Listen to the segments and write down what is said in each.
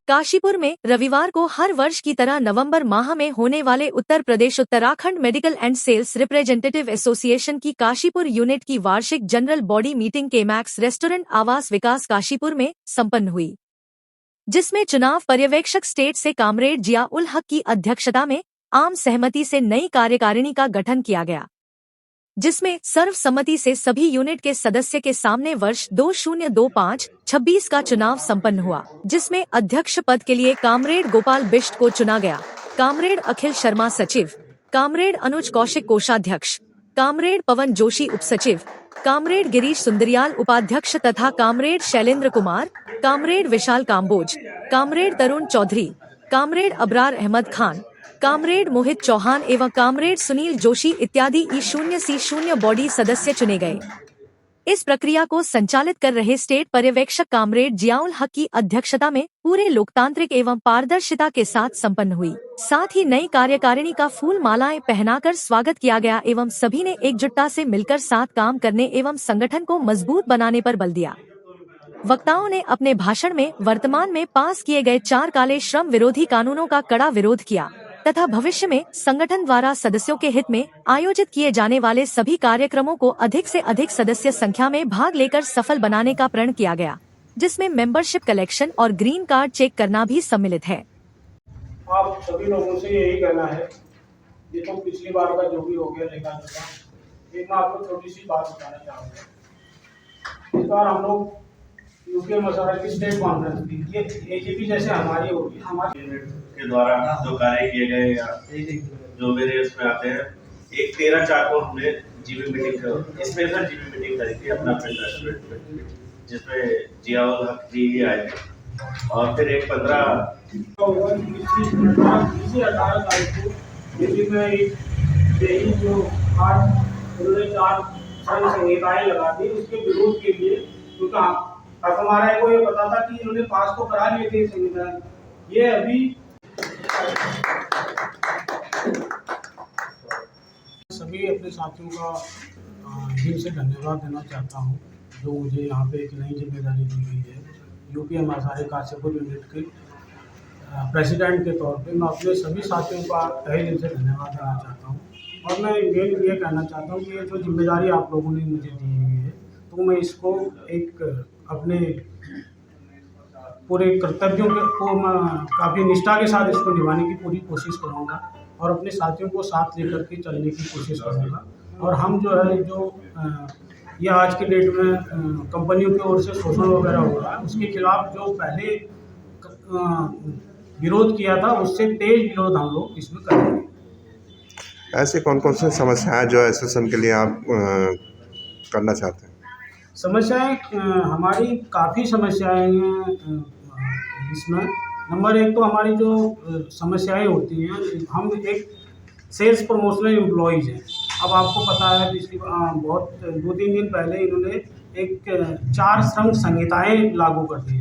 काशीपुर में रविवार को हर वर्ष की तरह नवंबर माह में होने वाले Uttar Pradesh Uttarakhand medical and sales representative association की काशीपुर यूनिट की वार्षिक जनरल बॉडी मीटिंग केमैक्स रेस्टोरेंट आवास विकास काशीपुर में संपन्न हुई, जिसमें चुनाव पर्यवेक्षक स्टेट से कामरेड जिया उल हक की अध्यक्षता में आम सहमति से नई कार्यकारिणी का गठन किया गया, जिसमें सर्वसम्मति से सभी यूनिट के सदस्य के सामने वर्ष 2025-26 का चुनाव संपन्न हुआ, जिसमें अध्यक्ष पद के लिए कामरेड गोपाल बिष्ट को चुना गया, कामरेड अखिल शर्मा सचिव, कामरेड अनुज कौशिक कोषाध्यक्ष, कामरेड पवन जोशी उपसचिव, कामरेड गिरीश सुंदरियाल उपाध्यक्ष तथा कामरेड शैलेंद्र कुमार, कामरेड विशाल काम्बोज, कामरेड तरुण चौधरी, कामरेड अबरार अहमद खान, कामरेड मोहित चौहान एवं कामरेड सुनील जोशी इत्यादि E0C0 बॉडी सदस्य चुने गए। इस प्रक्रिया को संचालित कर रहे स्टेट पर्यवेक्षक कामरेड जियाउल हक की अध्यक्षता में पूरे लोकतांत्रिक एवं पारदर्शिता के साथ संपन्न हुई। साथ ही नई कार्यकारिणी का फूल मालाएं पहनाकर स्वागत किया गया एवं सभी ने एकजुटता से मिलकर साथ काम करने एवं संगठन को मजबूत बनाने पर बल दिया। वक्ताओं ने अपने भाषण में वर्तमान में पास किए गए 4 काले श्रम विरोधी कानूनों का कड़ा विरोध किया तथा भविष्य में संगठन द्वारा सदस्यों के हित में आयोजित किए जाने वाले सभी कार्यक्रमों को अधिक से अधिक सदस्य संख्या में भाग लेकर सफल बनाने का प्रण किया गया, जिसमें मेंबरशिप कलेक्शन और ग्रीन कार्ड चेक करना भी सम्मिलित है। आप सभी लोगों से यही कहना है, ये तो पिछली बार का जो भी हो गया लेखा जोखा, एक मैं आपको छोटी सी बात बताना चाहूँगा। इस बार हम लोग यूपी मसाला की स्टेट कॉन्फ्रेंस थी, ये एजीपी जैसे हमारी होगी, हमारे यूनिट के द्वारा जो कार्य किए गए या जो मेरे उसमें आते हैं, एक 13/4 को हमने GB meeting special GB meeting करी थी अपना रेस्टोरेंट में, जिसमें जिया उल हक जी आए थे। और फिर एक 18 तारीख को दिल्ली में एक जो 4 संहिताएं लगा दी उसके विरोध के लिए, क्योंकि अब हमारा को ये पता था कि इन्होंने पास तो करा लिए थे संविधान, ये अभी सभी अपने साथियों का दिल से धन्यवाद देना चाहता हूँ, जो मुझे यहाँ पे एक नई जिम्मेदारी दी गई है। यूपी हमारे काशीपुर यूनिट के प्रेसिडेंट के तौर पे मैं अपने सभी साथियों का तहे दिल से धन्यवाद देना चाहता हूँ। और मैं ये कहना चाहता हूँ कि ये जो जिम्मेदारी आप लोगों ने मुझे दी हुई है, तो मैं इसको एक अपने पूरे कर्तव्यों को काफ़ी निष्ठा के साथ इसको निभाने की पूरी कोशिश करूँगा और अपने साथियों को साथ लेकर के चलने की कोशिश करूँगा। और हम जो है ये आज के डेट में कंपनियों की ओर से शोषण वगैरह हो रहा है, उसके खिलाफ जो पहले विरोध किया था उससे तेज विरोध हम लोग इसमें करेंगे। ऐसे कौन कौन सी समस्याएं जो एसोसिएशन के लिए आप करना चाहते हैं? समस्याएं हमारी काफ़ी समस्याएं हैं इसमें। नंबर 1 तो हमारी जो समस्याएं होती हैं, हम एक सेल्स प्रमोशनल एम्प्लॉइज़ हैं। अब आपको पता है पिछली बहुत 2-3 दिन पहले इन्होंने एक 4 श्रम संहिताएं लागू कर दी,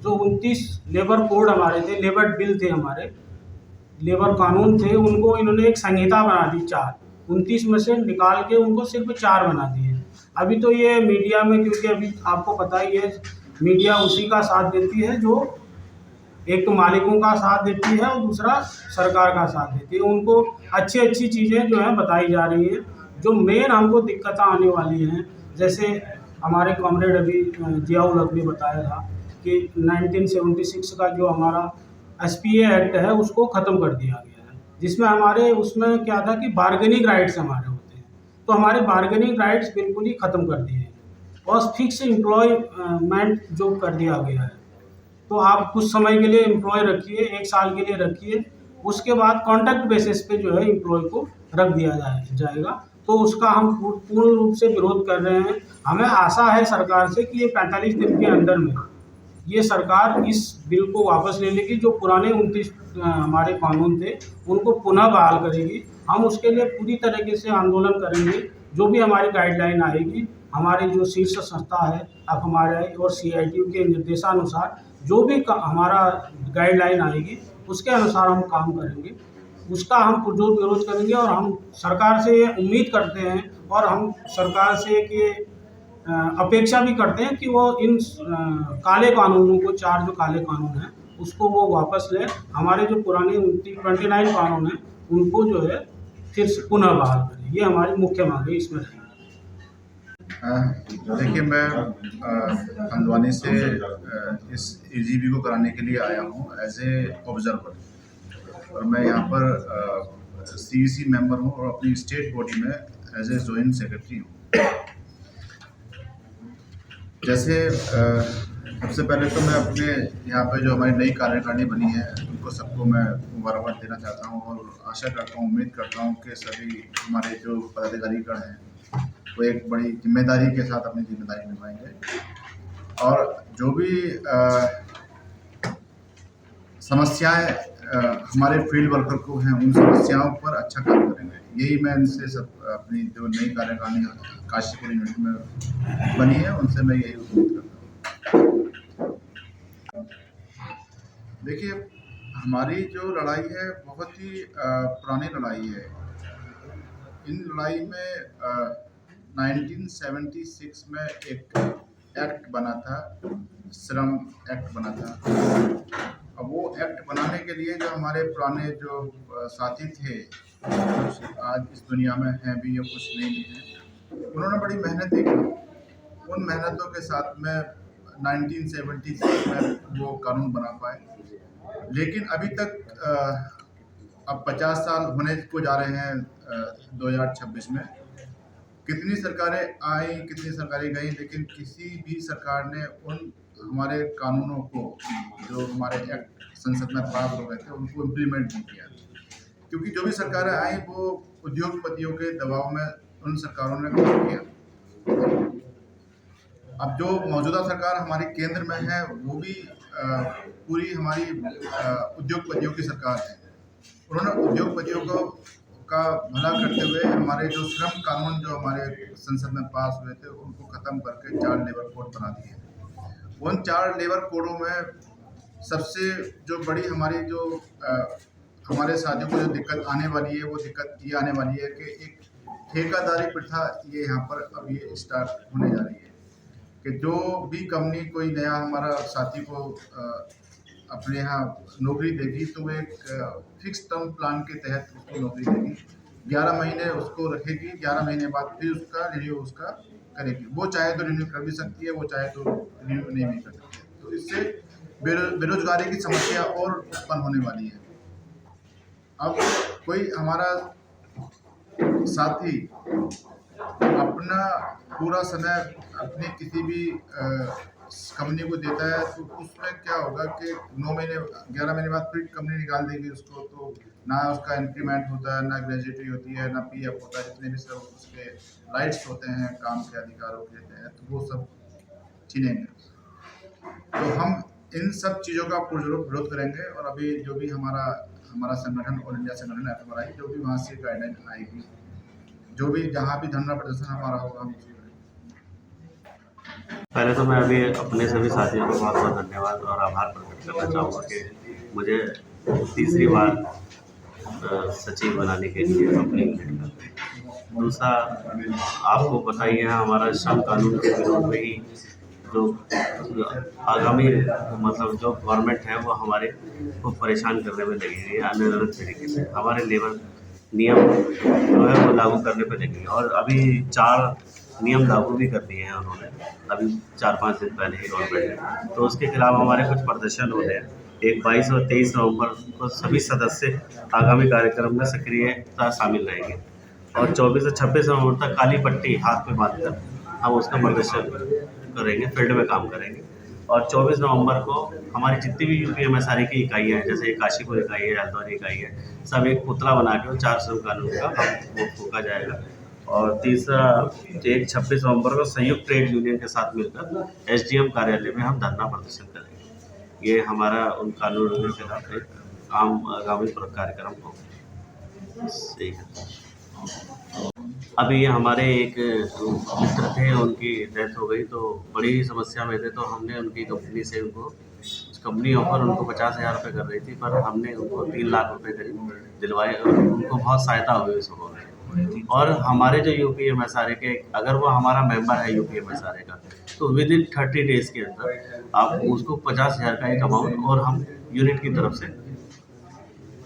जो 29 लेबर कोड हमारे थे, लेबर बिल थे, हमारे लेबर कानून थे, उनको इन्होंने एक संहिता बना दी 4, 29 में से निकाल के उनको सिर्फ 4 बना दिए। अभी तो ये मीडिया में, क्योंकि अभी आपको पता ही है मीडिया उसी का साथ देती है जो एक तो मालिकों का साथ देती है और दूसरा सरकार का साथ देती है। उनको अच्छी चीज़ें जो है बताई जा रही है। जो मेन हमको दिक्कतें आने वाली हैं, जैसे हमारे कॉमरेड अभी जिया उल हक ने बताया था कि 1976 का जो हमारा SPA एक्ट है उसको ख़त्म कर दिया गया है, जिसमें हमारे उसमें क्या था कि बार्गेनिंग राइट्स हमारे होते हैं, तो हमारे बार्गेनिंग राइट्स बिल्कुल ही ख़त्म कर दिए हैं और फिक्स एम्प्लॉयमेंट जो कर दिया गया है। तो आप कुछ समय के लिए एम्प्लॉय रखिए, 1 साल के लिए रखिए, उसके बाद कॉन्ट्रैक्ट बेसिस पे जो है एम्प्लॉय को रख दिया जाएगा। तो उसका हम पूर्ण रूप से विरोध कर रहे हैं। हमें आशा है सरकार से कि ये 45 दिन के अंदर में ये सरकार इस बिल को वापस ले लेगी, जो पुराने 29 हमारे कानून थे उनको पुनः बहाल करेगी। हम उसके लिए पूरी तरीके से आंदोलन करेंगे। जो भी हमारी गाइडलाइन आएगी, हमारी जो शीर्ष संस्था है अब हमारे और CITU के निर्देशानुसार जो भी हमारा गाइडलाइन आएगी उसके अनुसार हम काम करेंगे, उसका हम पुरजोर विरोध करेंगे। और हम सरकार से ये उम्मीद करते हैं और हम सरकार से कि अपेक्षा भी करते हैं कि वो इन काले कानूनों को, 4 जो काले कानून हैं उसको वो वापस लें। हमारे जो पुराने 29 कानून हैं उनको जो है फिर से पुनः बहाल करें। ये हमारी मुख्य मांग है इसमें। देखिए, मैं हल्द्वानी से इस एजीबी को कराने के लिए आया हूँ एज ए ऑब्जर्वर, और मैं यहाँ पर सीईसी मेंबर हूँ और अपनी स्टेट बॉडी में एज ए जॉइंट सेक्रेटरी हूँ। जैसे सबसे पहले तो मैं अपने यहाँ पे जो हमारी नई कार्यकारिणी बनी है उनको सबको मैं मुबारकबाद देना चाहता हूँ और आशा करता हूँ, उम्मीद करता हूँ कि सभी हमारे जो पदाधिकारीगण हैं वो एक बड़ी जिम्मेदारी के साथ अपनी जिम्मेदारी निभाएंगे और जो भी समस्याएं हमारे फील्ड वर्कर को हैं उन समस्याओं पर अच्छा काम करेंगे। यही मैं इनसे सब अपनी जो नई कार्यकारिणी काशीपुर यूनिट में बनी है उनसे मैं यही उम्मीद करता हूँ। देखिए, हमारी जो लड़ाई है बहुत ही पुरानी लड़ाई है। इन लड़ाई में 1976 में एक एक्ट बना था, श्रम एक्ट बना था। अब वो एक्ट बनाने के लिए जो हमारे पुराने जो साथी थे, कुछ आज इस दुनिया में हैं भी या कुछ नहीं भी हैं, उन्होंने बड़ी मेहनत की। उन मेहनतों के साथ में 1976 में वो कानून बना पाए, लेकिन अभी तक अब 50 साल होने को जा रहे हैं 2026 में। कितनी सरकारें आई, कितनी सरकारें गई, लेकिन किसी भी सरकार ने उन हमारे कानूनों को जो हमारे एक्ट संसद में पास हो गए थे उनको इम्प्लीमेंट नहीं किया, क्योंकि जो भी सरकारें आई वो उद्योगपतियों के दबाव में उन सरकारों ने काम किया। अब जो मौजूदा सरकार हमारे केंद्र में है वो भी पूरी हमारी उद्योगपतियों की सरकार है। उन्होंने उद्योगपतियों का भला करते हुए हमारे जो श्रम कानून जो हमारे संसद में पास हुए थे उनको ख़त्म करके 4 लेबर कोड बना दिए। उन 4 लेबर कोडों में सबसे जो बड़ी हमारी जो हमारे साथियों को जो दिक्कत आने वाली है वो दिक्कत ये आने वाली है कि एक ठेकेदारी प्रथा ये यहाँ पर अब ये स्टार्ट होने जा रही है कि जो भी कंपनी कोई नया हमारा साथी को अपने यहाँ नौकरी देगी तो वो एक फिक्स टर्म प्लान के तहत उसको नौकरी देगी। 11 महीने उसको रखेगी, 11 महीने बाद फिर उसका रिन्यू उसका करेगी। वो चाहे तो रिन्यू कर भी सकती है, वो चाहे तो रिन्यू नहीं भी कर सकती है। तो इससे बेरोजगारी की समस्या और उत्पन्न होने वाली है। अब कोई हमारा साथी अपना पूरा समय अपनी किसी भी कंपनी को देता है तो उसमें क्या होगा कि 9 महीने 11 महीने बाद फिर कंपनी निकाल देगी उसको, तो ना उसका इंक्रीमेंट होता है, ना ग्रेजुएटी होती है, ना पीएफ होता है, जितने भी सब उसके राइट्स होते हैं काम के अधिकारों के तहत वो सब छीनेंगे। तो हम इन सब चीज़ों का पुरजोर विरोध करेंगे और अभी जो भी हमारा संगठन ऑल इंडिया संगठन FMRI जो भी वहाँ से गाइडलाइन आएगी, जो भी जहाँ भी धरना प्रदर्शन हमारा होगा हम उसको पहले तो मैं अभी अपने सभी साथियों को बहुत बहुत धन्यवाद और आभार प्रकट करना चाहूँगा कि मुझे तीसरी बार सचिव बनाने के लिए अपनी दूसरा आपको पता ही है हमारा श्रम कानून के विरोध में ही जो आगामी मतलब जो गवर्नमेंट है वो हमारे को परेशान करने में लगी है अन्य अलग तरीके से हमारे लेबर नियम जो है वो लागू करने पर लगी और अभी 4 नियम लागू भी कर दिए हैं उन्होंने अभी 4-5 दिन पहले ही गवर्नमेंट ने। तो उसके खिलाफ हमारे कुछ प्रदर्शन हो रहे हैं। एक 22 और 23 नवंबर को सभी सदस्य आगामी कार्यक्रम में सक्रियता शामिल रहेंगे और 24 से 26 नवंबर तक काली पट्टी हाथ में बांधकर हम उसका प्रदर्शन करेंगे, फील्ड में काम करेंगे। और 24 नवंबर को हमारी जितनी भी UPMSRE की इकाइयाँ हैं, जैसे काशीपुर इकाई है, हल्द्वानी इकाई है, सब एक पुतला बना के 4 श्रम कानून का वो फूका जाएगा। और तीसरा 26 नवंबर को संयुक्त ट्रेड यूनियन के साथ मिलकर SDM कार्यालय में हम धरना प्रदर्शन करेंगे। ये हमारा उन कानूनों के खिलाफ एक आम आगामी कार्यक्रम होगा। सही है। अभी हमारे एक मित्र थे, उनकी डेथ हो गई तो बड़ी समस्या में थे, तो हमने उनकी कंपनी से कंपनी ऑफर उनको 50,000 रुपये कर रही थी, पर हमने उनको 3 लाख रुपये करीब दिलवाए और उनको बहुत सहायता हुई उस उन्होंने। और हमारे जो UPMSRA के, अगर वो हमारा मेंबर है UPMSRA का, तो विद इन 30 डेज के अंदर आप उसको 50,000 का एक अमाउंट और हम यूनिट की तरफ से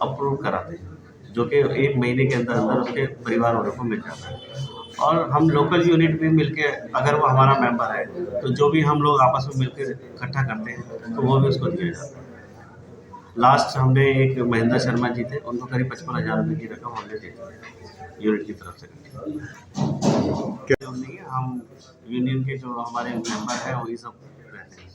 अप्रूव कराते हैं, जो कि 1 महीने के अंदर अंदर उसके परिवार वालों को मिल जाता है। और हम लोकल यूनिट भी मिलके, अगर वो हमारा मेंबर है तो जो भी हम लोग आपस में मिलकर इकट्ठा करते हैं तो वो भी उसको दिया जाता है। लास्ट हमने एक महेंद्र शर्मा जी थे, उनको करीब 55,000 रुपये की रकम हमने दी थी यूनिट की तरफ से। क्यों नहीं है, हम यूनियन के जो हमारे मेंबर हैं वही सब रहते हैं।